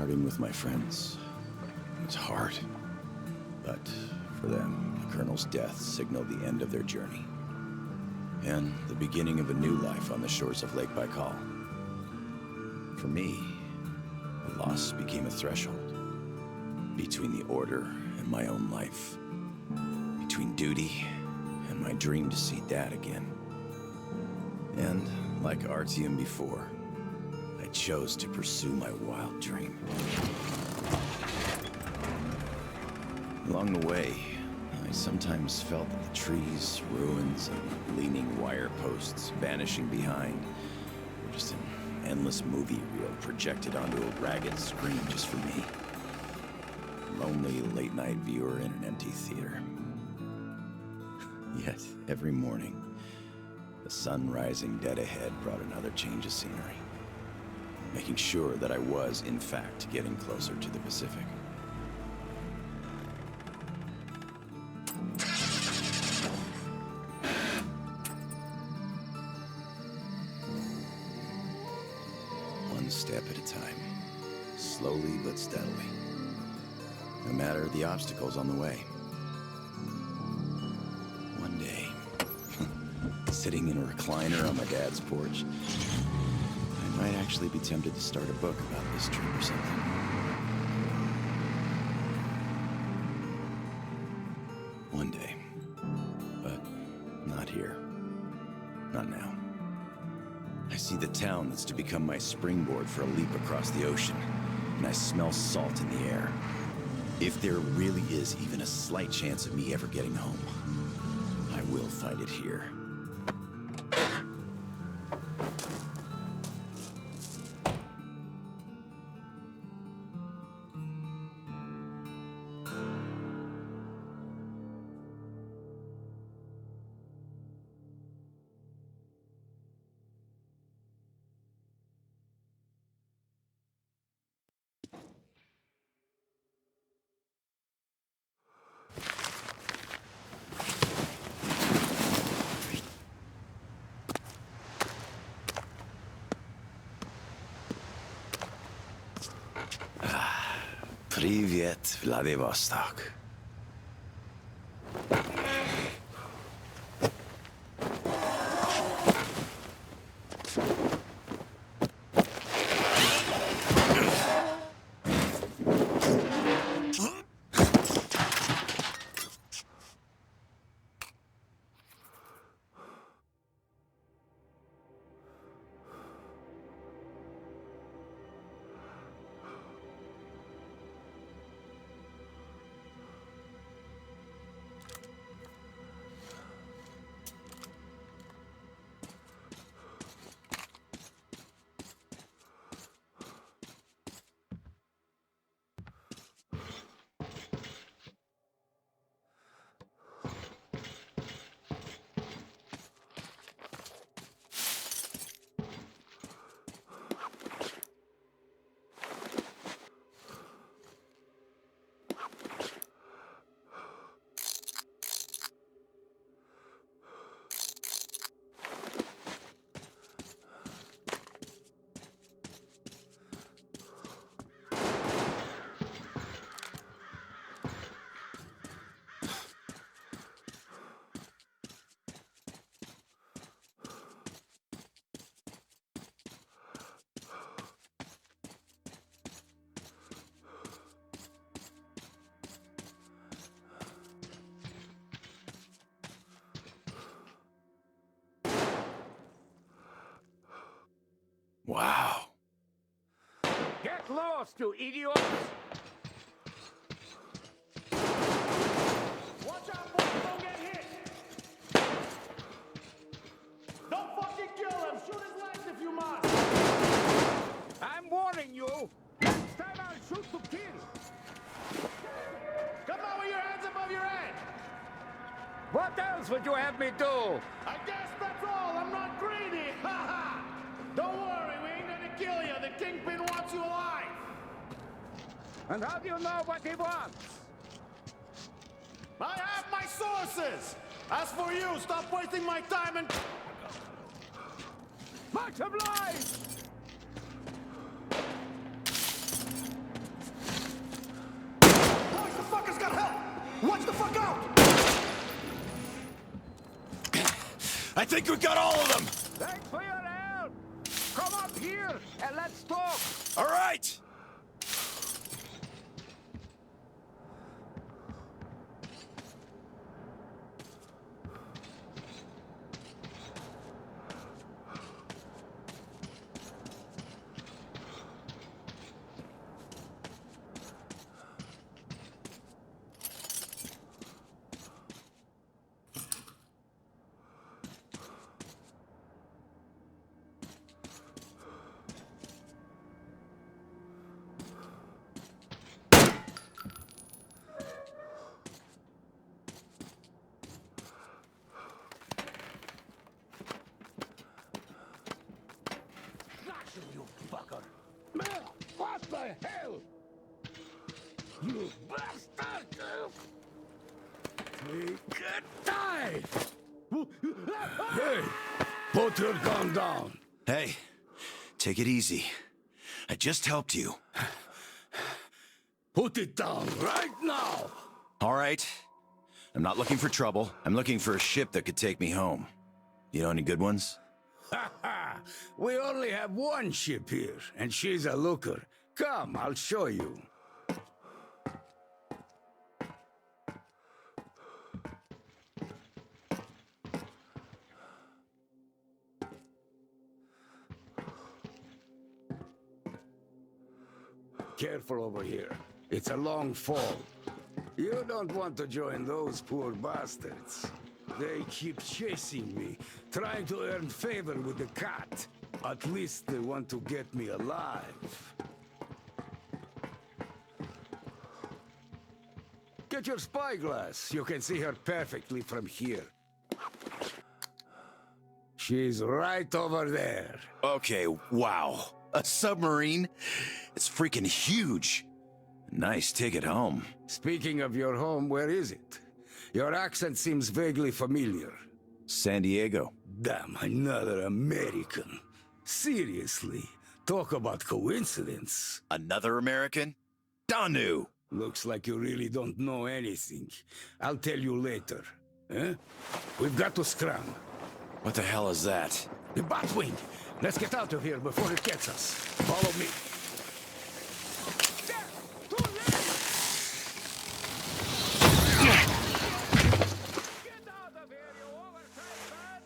Parting with my friends. It's hard. But for them, the Colonel's death signaled the end of their journey. And the beginning of a new life on the shores of Lake Baikal. For me, the loss became a threshold. Between the Order and my own life. Between duty and my dream to see Dad again. And, like Artyom before, I chose to pursue my wild dream. Along the way, I sometimes felt that the trees, ruins, and leaning wire posts vanishing behind were just an endless movie reel projected onto a ragged screen just for me. A lonely late-night viewer in an empty theater. Yet, every morning, the sun rising dead ahead brought another change of scenery, making sure that I was, in fact, getting closer to the Pacific. One step at a time, slowly but steadily, no matter the obstacles on the way. One day, sitting in a recliner on my dad's porch, I might actually be tempted to start a book about this trip or something. One day. But not here. Not now. I see the town that's to become my springboard for a leap across the ocean, and I smell salt in the air. If there really is even a slight chance of me ever getting home, I will find it here. Привет, Vladivostok. Wow. Get lost, you idiots! Watch out, boys! Don't get hit! Don't fucking kill him! Shoot his legs if you must! I'm warning you! Next time I'll shoot to kill! Come on with your hands above your head! What else would you have me do? I guess that's all! I'm not greedy! Ha ha! Don't worry, we ain't gonna kill you. The Kingpin wants you alive. And how do you know what he wants? I have my sources. As for you, stop wasting my time and... Much obliged! out! I think we got all of them! Thanks for your help! Come up here and let's talk! All right! You fucker! Man, what the hell? You bastard! Take it die! Hey, put your gun down. Hey, take it easy. I just helped you. Put it down right now. All right. I'm not looking for trouble. I'm looking for a ship that could take me home. You know any good ones? We only have one ship here, and she's a looker. Come, I'll show you. Careful over here. It's a long fall. You don't want to join those poor bastards. They keep chasing me, trying to earn favor with the cat. At least they want to get me alive. Get your spyglass. You can see her perfectly from here. She's right over there. Okay, wow. A submarine? It's freaking huge. Nice ticket home. Speaking of your home, where is it? Your accent seems vaguely familiar. San Diego. Damn, another American. Seriously, talk about coincidence. Another American? Danu! Looks like you really don't know anything. I'll tell you later. Huh? We've got to scram. What the hell is that? The Batwing! Let's get out of here before it gets us. Follow me. Get out of here, you oversized man!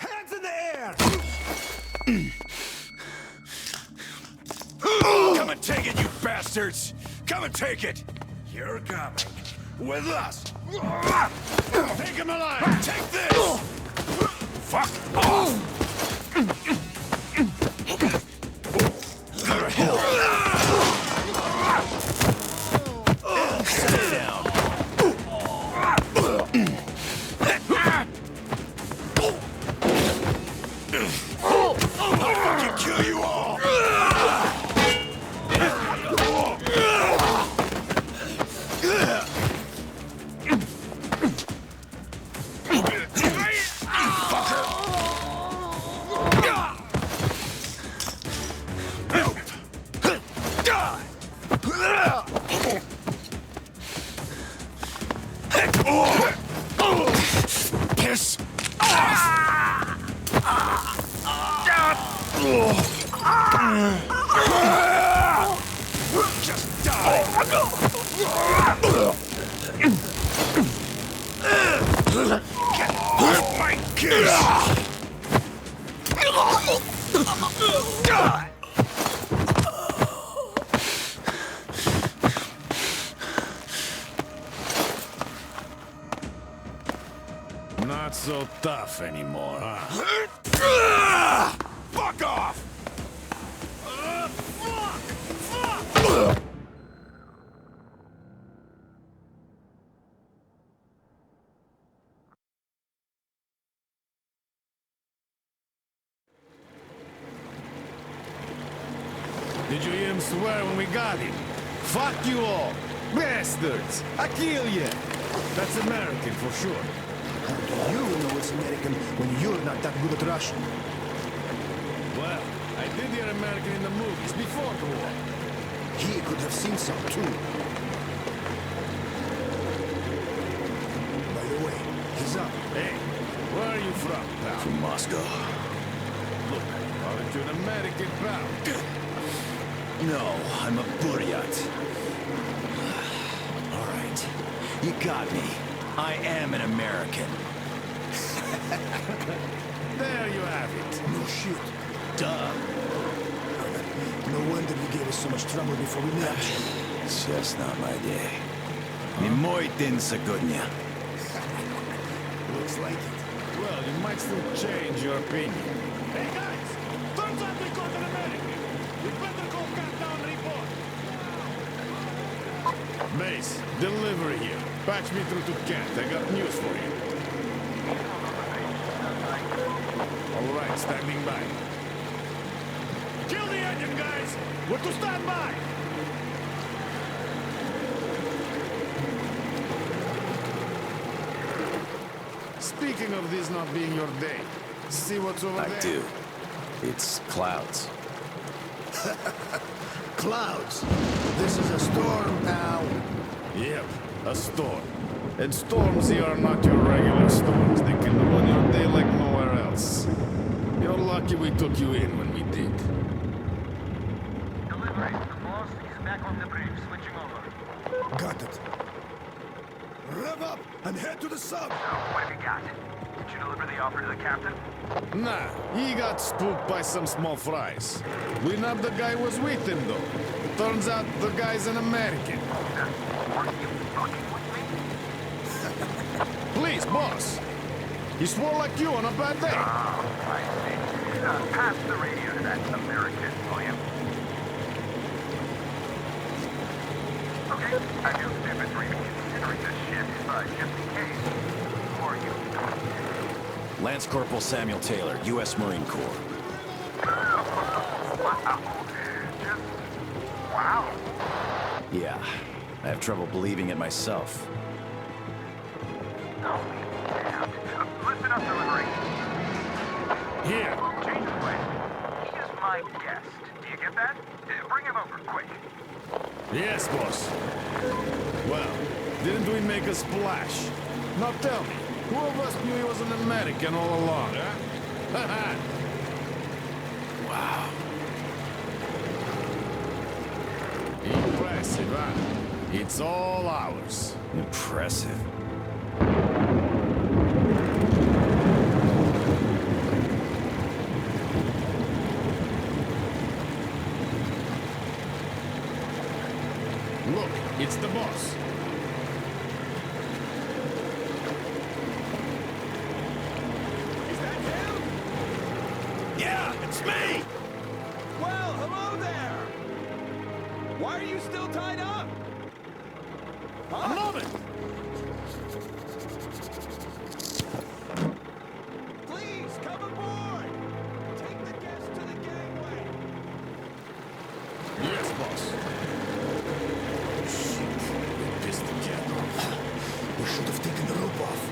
Hands in the air! Come and take it, you bastards! Come and take it! You're coming. With us! Take him alive! Take this! Fuck off! Go to hell! Sit down. I'll fucking kill you all! Piss just die! Get off my kiss! Not so tough anymore, huh? Fuck off! Fuck! Did you hear him swear when we got him? Fuck you all! Bastards! I kill you! That's American for sure. You know it's American when you're not that good at Russian. Well, I did hear American in the movies before the war. He could have seen some too. By the way, he's up. Hey, where are you from, pal? From Moscow. Look, aren't you an American, pal? No, I'm a Buryat. All right, you got me. I am an American. There you have it. No shit. Duh. No wonder you gave us so much trouble before we met. It's just not my day. Не мой день сегодня. Looks like it. Well, you might still change your opinion. Hey guys! Turns out we got an American! We better go cut down report! Mace, delivery here. Patch me through to Kent. I got news for you. All right, standing by. Kill the engine, guys! We're to stand by! Speaking of this not being your day, see what's over there? I do. It's clouds. Clouds. This is a storm now. Yep, a storm. And storms here are not your regular storms. They can ruin your day like nowhere else. You're lucky we took you in when we did. Delivery. The boss is back on the bridge, switching over. Got it. Rev up and head to the sub. So, what have you got? Did you deliver the offer to the captain? Nah, he got spooked by some small fries. We nabbed the guy who was with him, though. Turns out the guy's an American. Are you fucking with me? Please, boss. He swore like you on a bad day. Oh, I see. Pass the radio to that American, will you? Okay, I feel stupid for even considering this shit, but just in case, who are you? Lance Corporal Samuel Taylor, U.S. Marine Corps. Wow. Just... wow. Yeah, I have trouble believing it myself. Oh, damn. Here. Change of plans. He is my guest. Do you get that? Bring him over, quick. Yes, boss. Well, didn't we make a splash? Now tell me, who of us knew he was an American all along, huh? Wow. Impressive, huh? It's all ours. Impressive. Look, it's the boss. Is that him? Yeah, it's me! Well, hello there! Why are you still tied up? I love it! Please, come aboard! Take the guests to the gangway! Yes, boss. Pissed again. We should have taken the rope off.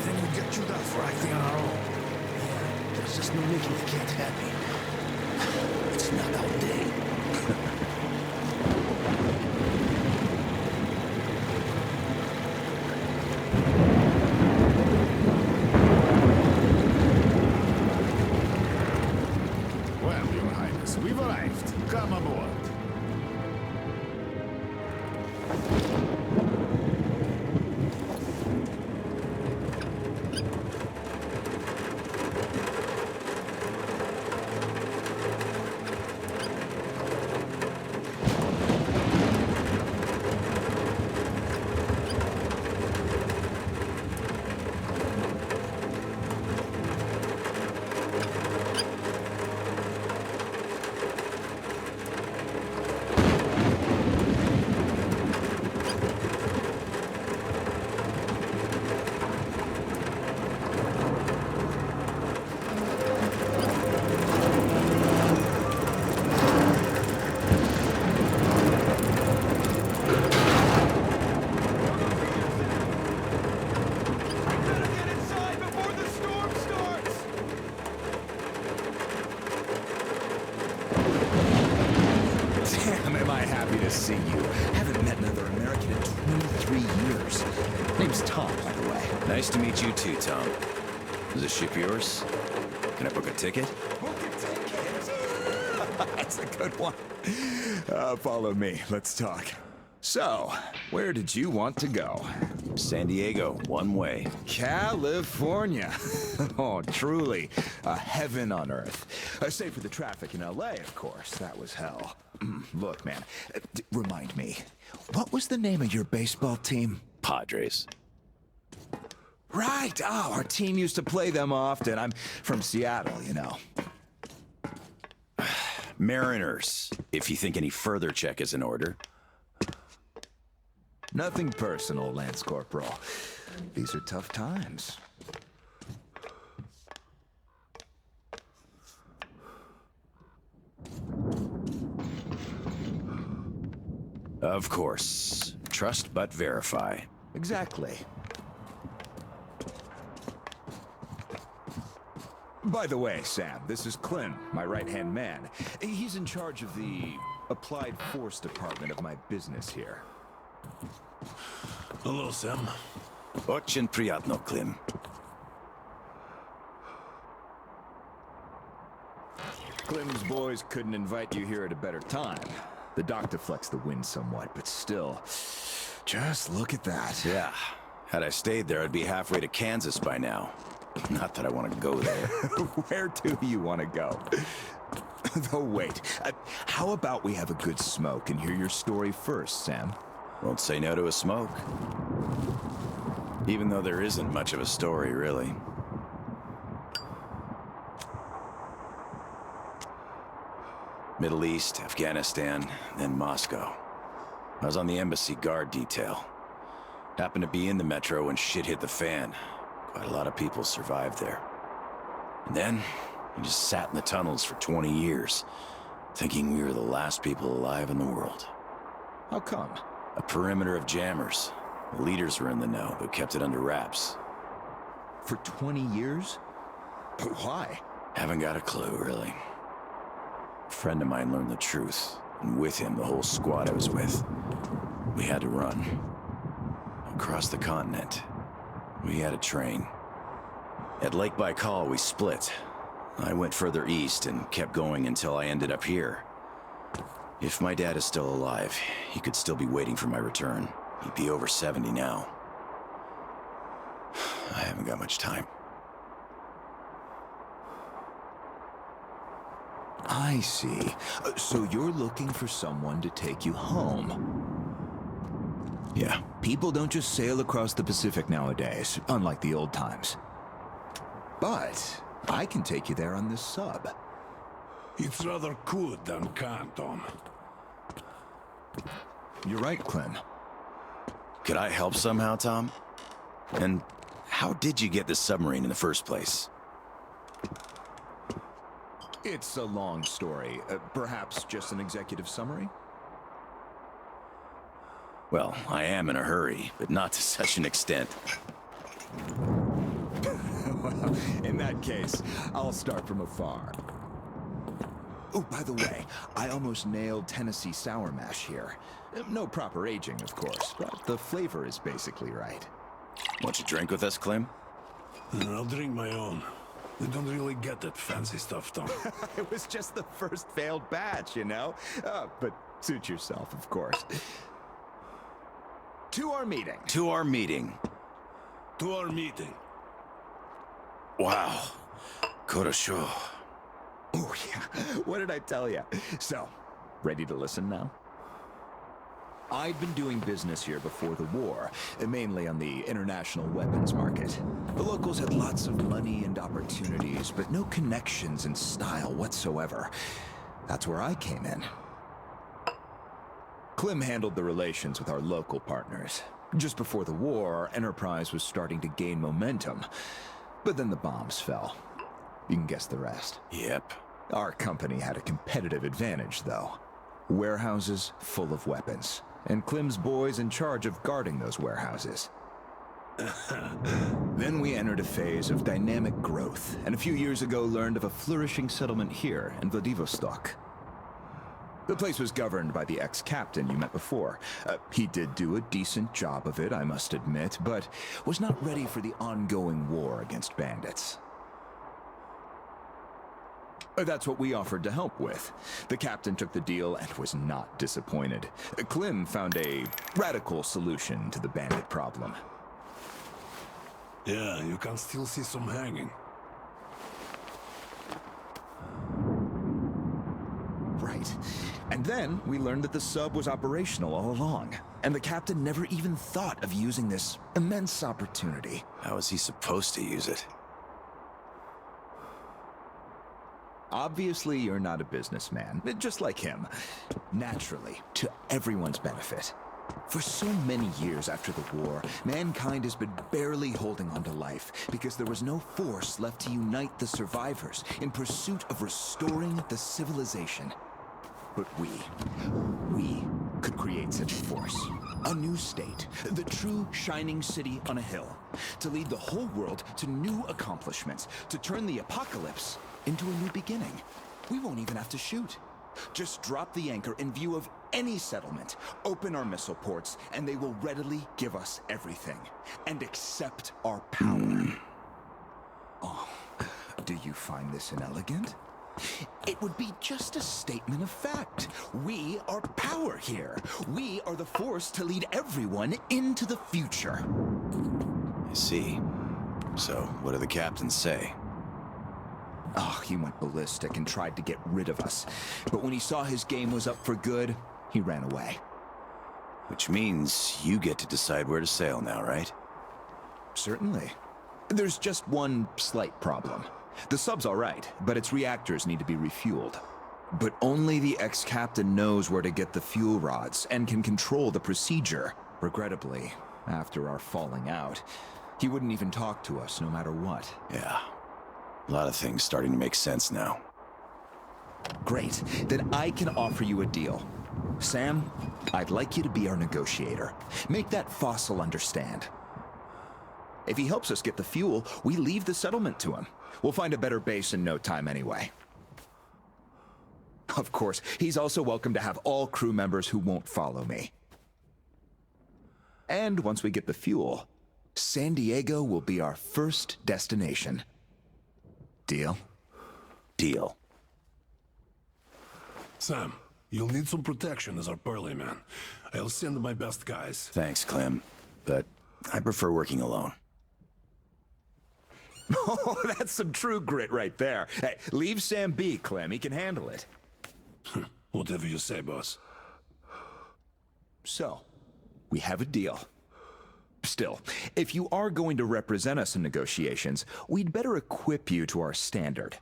Then we'd get chewed out for acting on our own. Yeah, there's just no making the cat happy. It's not our day. Well, Your Highness, we've arrived. Come aboard. Better get inside before the storm starts! Damn, am I happy to see you. Haven't met another American in 23 years. Name's Tom, by the way. Nice to meet you too, Tom. Is this ship yours? Can I book a ticket? Book a ticket. That's a good one. Follow me. Let's talk. So, where did you want to go? San Diego, one way. California. Oh, truly a heaven on earth. Save for the traffic in LA, of course. That was hell. Look, man, remind me, what was the name of your baseball team? Padres. Right. Oh, our team used to play them often. I'm from Seattle, you know. Mariners, if you think any further check is in order. Nothing personal, Lance Corporal. These are tough times. Of course. Trust but verify. Exactly. By the way, Sam, this is Clem, my right-hand man. He's in charge of the Applied Force department of my business here. Hello, Sam. Очень приятно, Klim. Clem's boys couldn't invite you here at a better time. The doctor flexed the wind somewhat, but still, just look at that. Yeah. Had I stayed there, I'd be halfway to Kansas by now. Not that I want to go there. Where do you want to go? Though wait, how about we have a good smoke and hear your story first, Sam? Won't say no to a smoke. Even though there isn't much of a story, really. Middle East, Afghanistan, then Moscow. I was on the embassy guard detail. Happened to be in the metro when shit hit the fan. Quite a lot of people survived there. And then, we just sat in the tunnels for 20 years, thinking we were the last people alive in the world. How come? A perimeter of jammers. The leaders were in the know, but kept it under wraps. For 20 years? But why? Haven't got a clue, really. A friend of mine learned the truth, and with him, the whole squad I was with. We had to run. Across the continent. We had a train. At Lake Baikal, we split. I went further east and kept going until I ended up here. If my dad is still alive, he could still be waiting for my return. He'd be over 70 now. I haven't got much time. I see. So you're looking for someone to take you home. Yeah. People don't just sail across the Pacific nowadays, unlike the old times. But I can take you there on this sub. It's rather could than can, Tom. You're right, Clem. Could I help somehow, Tom? And how did you get this submarine in the first place? It's a long story. Perhaps just an executive summary? Well, I am in a hurry, but not to such an extent. Well, in that case, I'll start from afar. Oh, by the way, I almost nailed Tennessee sour mash here. No proper aging, of course, but the flavor is basically right. Want you drink with us, Clem? I'll drink my own. We don't really get that fancy stuff, Tom. It was just the first failed batch, you know? But suit yourself, of course. To our meeting. To our meeting. To our meeting. Wow. Korosho. Oh, yeah. What did I tell you? So, ready to listen now? I'd been doing business here before the war, mainly on the international weapons market. The locals had lots of money and opportunities, but no connections and style whatsoever. That's where I came in. Clem handled the relations with our local partners. Just before the war, our enterprise was starting to gain momentum. But then the bombs fell. You can guess the rest. Yep. Our company had a competitive advantage, though. Warehouses full of weapons, and Clem's boys in charge of guarding those warehouses. Then we entered a phase of dynamic growth, and a few years ago learned of a flourishing settlement here in Vladivostok. The place was governed by the ex-captain you met before. He did do a decent job of it, I must admit, but was not ready for the ongoing war against bandits. That's what we offered to help with. The captain took the deal and was not disappointed. Clem found a radical solution to the bandit problem. Yeah, you can still see some hanging. Right. And then we learned that the sub was operational all along, and the captain never even thought of using this immense opportunity. How was he supposed to use it? Obviously, you're not a businessman, just like him. Naturally, to everyone's benefit. For so many years after the war, mankind has been barely holding on to life because there was no force left to unite the survivors in pursuit of restoring the civilization. But we could create such a force. A new state, the true shining city on a hill, to lead the whole world to new accomplishments, to turn the apocalypse into a new beginning. We won't even have to shoot. Just drop the anchor in view of any settlement, open our missile ports, and they will readily give us everything, and accept our power. Oh, do you find this inelegant? It would be just a statement of fact. We are power here. We are the force to lead everyone into the future. I see. So, what do the captains say? Oh, he went ballistic and tried to get rid of us. But when he saw his game was up for good, he ran away. Which means you get to decide where to sail now, right? Certainly. There's just one slight problem. The sub's all right, but its reactors need to be refueled. But only the ex-captain knows where to get the fuel rods and can control the procedure. Regrettably, after our falling out, he wouldn't even talk to us no matter what. Yeah. A lot of things starting to make sense now. Great. Then I can offer you a deal. Sam, I'd like you to be our negotiator. Make that fossil understand. If he helps us get the fuel, we leave the settlement to him. We'll find a better base in no time anyway. Of course, he's also welcome to have all crew members who won't follow me. And once we get the fuel, San Diego will be our first destination. Deal? Deal. Sam, you'll need some protection as our Burly man. I'll send my best guys. Thanks, Clem. But I prefer working alone. Oh, that's some true grit right there. Hey, leave Sam be, Clem. He can handle it. Whatever you say, boss. So, we have a deal. Still, if you are going to represent us in negotiations, we'd better equip you to our standard.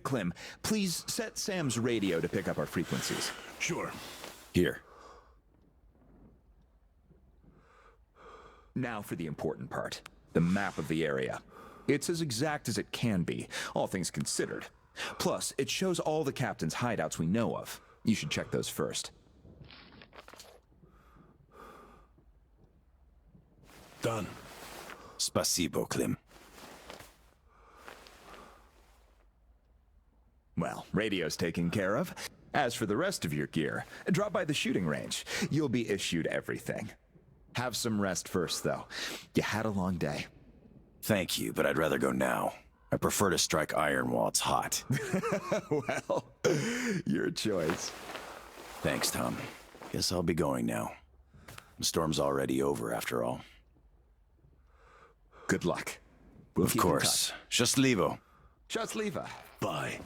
Clem, please set Sam's radio to pick up our frequencies. Sure. Here. Now for the important part. The map of the area. It's as exact as it can be, all things considered. Plus, it shows all the captain's hideouts we know of. You should check those first. Done. Spasibo, Clem. Well, radio's taken care of. As for the rest of your gear, drop by the shooting range. You'll be issued everything. Have some rest first, though. You had a long day. Thank you, but I'd rather go now. I prefer to strike iron while it's hot. Well, your choice. Thanks, Tom. Guess I'll be going now. The storm's already over, after all. Good luck. We'll Of keep in course. touch. Счастливо. Счастливо. Bye.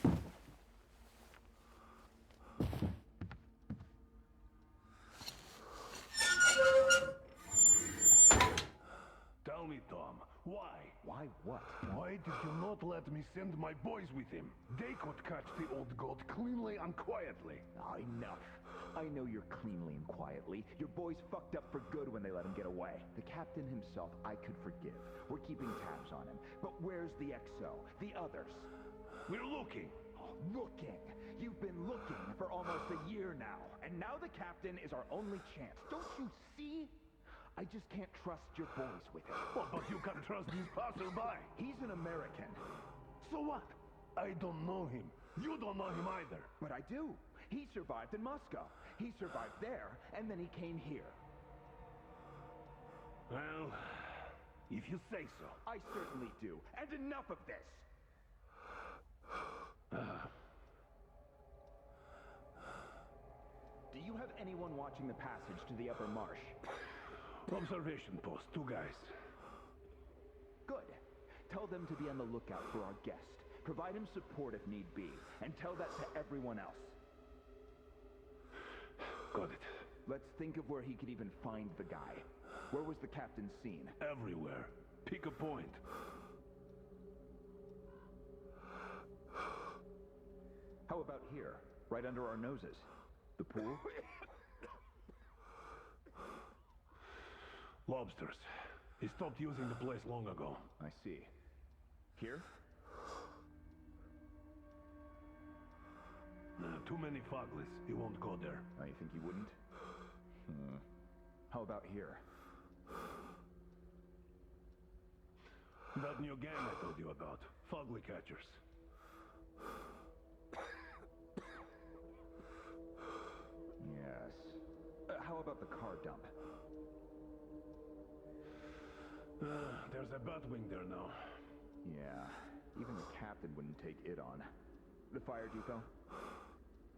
Tell me, Tom, why? Why what? Why did you not let me send my boys with him? They could catch the old goat cleanly and quietly. Enough. I know you're cleanly and quietly. Your boys fucked up for good when they let him get away. The captain himself, I could forgive. We're keeping tabs on him. But where's the XO? The others? We're looking. Looking. You've been looking for almost a year now. And now the captain is our only chance. Don't you see? I just can't trust your boys with him. Well, but you can trust these passerby. He's an American. So what? I don't know him. You don't know him either. But I do. He survived in Moscow. He survived there, and then he came here. Well, if you say so. I certainly do. And enough of this! Do you have anyone watching the passage to the upper marsh? Observation post, 2 guys. Good. Tell them to be on the lookout for our guest. Provide him support if need be, and tell that to everyone else. Got it. Let's think of where he could even find the guy. Where was the captain seen? Everywhere. Pick a point. How about here? Right under our noses? The pool? Lobsters. He stopped using the place long ago. I see. Here? Nah, too many foglies. He won't go there. Oh, you think he wouldn't? How about here? That new gang I told you about. Fogly catchers. Yes. How about the car dump? There's a Batwing there now. Yeah. Even the captain wouldn't take it on. The fire depot?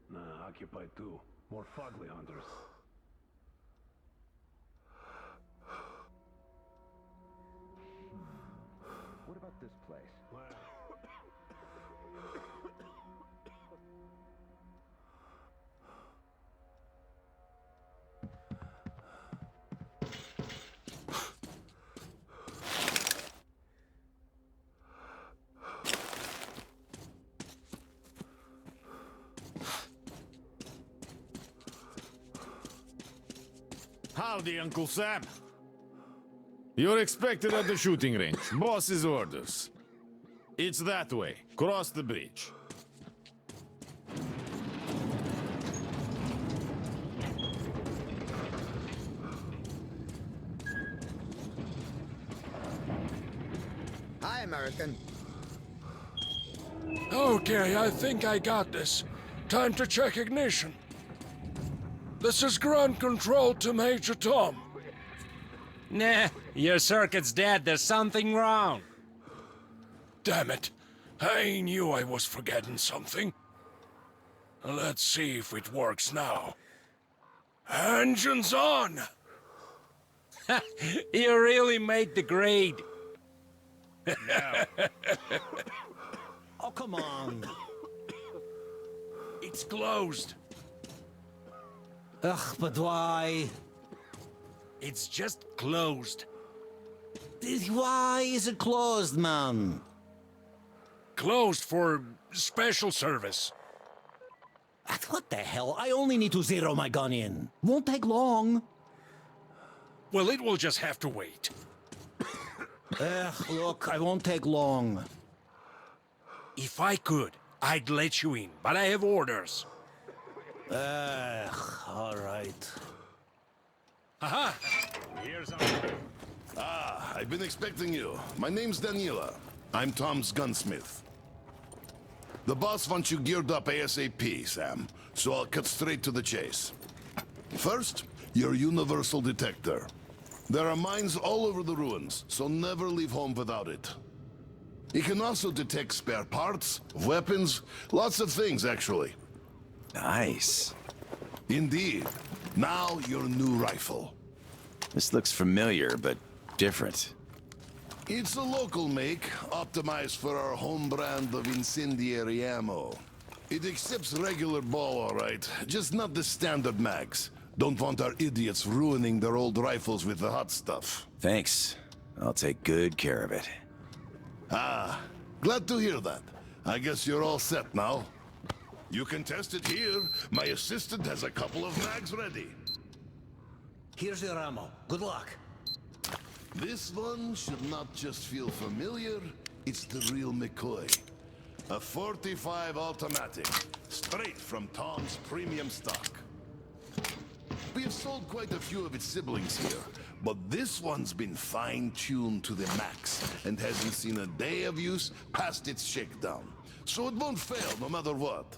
Nah, occupied too. More fogly hunters. What about this place? Well, Howdy, Uncle Sam. You're expected at the shooting range. Boss's orders. It's that way. Cross the bridge. Hi, American. Okay, I think I got this. Time to check ignition. This is ground control to Major Tom. Nah, your circuit's dead. There's something wrong. Damn it. I knew I was forgetting something. Let's see if it works now. Engines on! You really made the grade. Oh, come on. It's closed. Ugh, but why? It's just closed. Why is it closed, man? Closed for special service. What the hell? I only need to zero my gun in. Won't take long. Well, it will just have to wait. Look, I won't take long. If I could, I'd let you in, but I have orders. All right. Haha! I've been expecting you. My name's Daniela. I'm Tom's gunsmith. The boss wants you geared up ASAP, Sam, so I'll cut straight to the chase. First, your universal detector. There are mines all over the ruins, so never leave home without it. It can also detect spare parts, weapons, lots of things, actually. Nice. Indeed. Now, your new rifle. This looks familiar, but different. It's a local make, optimized for our home brand of incendiary ammo. It accepts regular ball, all right, just not the standard mags. Don't want our idiots ruining their old rifles with the hot stuff. Thanks. I'll take good care of it. Glad to hear that. I guess you're all set now. You can test it here. My assistant has a couple of mags ready. Here's your ammo. Good luck. This one should not just feel familiar, it's the real McCoy. A 45 automatic, straight from Tom's premium stock. We have sold quite a few of its siblings here, but this one's been fine-tuned to the max and hasn't seen a day of use past its shakedown. So it won't fail no matter what.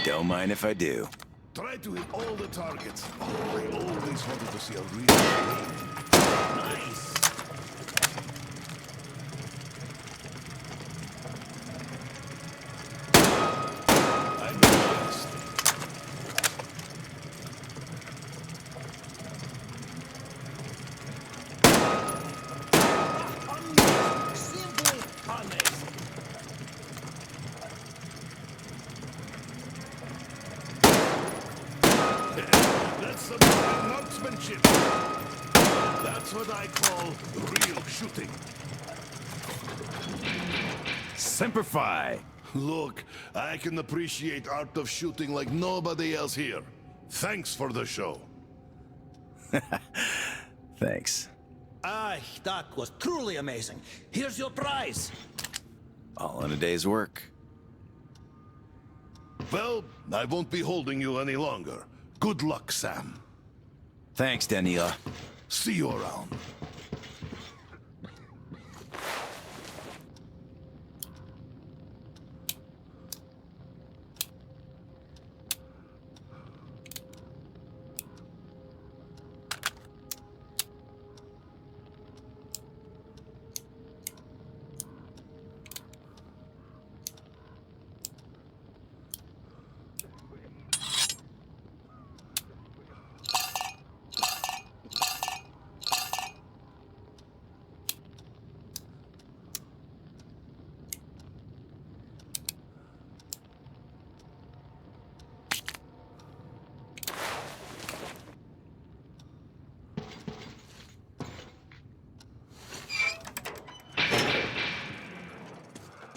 Don't mind if I do. Try to hit all the targets. Oh, I always wanted to see a real Nice. I'm the best. Simply amazing. That's some fine marksmanship. That's what I call real shooting. Semper Fi. Look, I can appreciate art of shooting like nobody else here. Thanks for the show. Thanks. That was truly amazing. Here's your prize. All in a day's work. Well, I won't be holding you any longer. Good luck, Sam. Thanks, Daniela. See you around.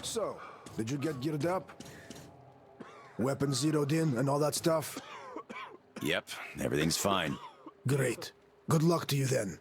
So, did you get geared up? Weapons zeroed in and all that stuff? Yep, everything's fine. Great. Good luck to you then.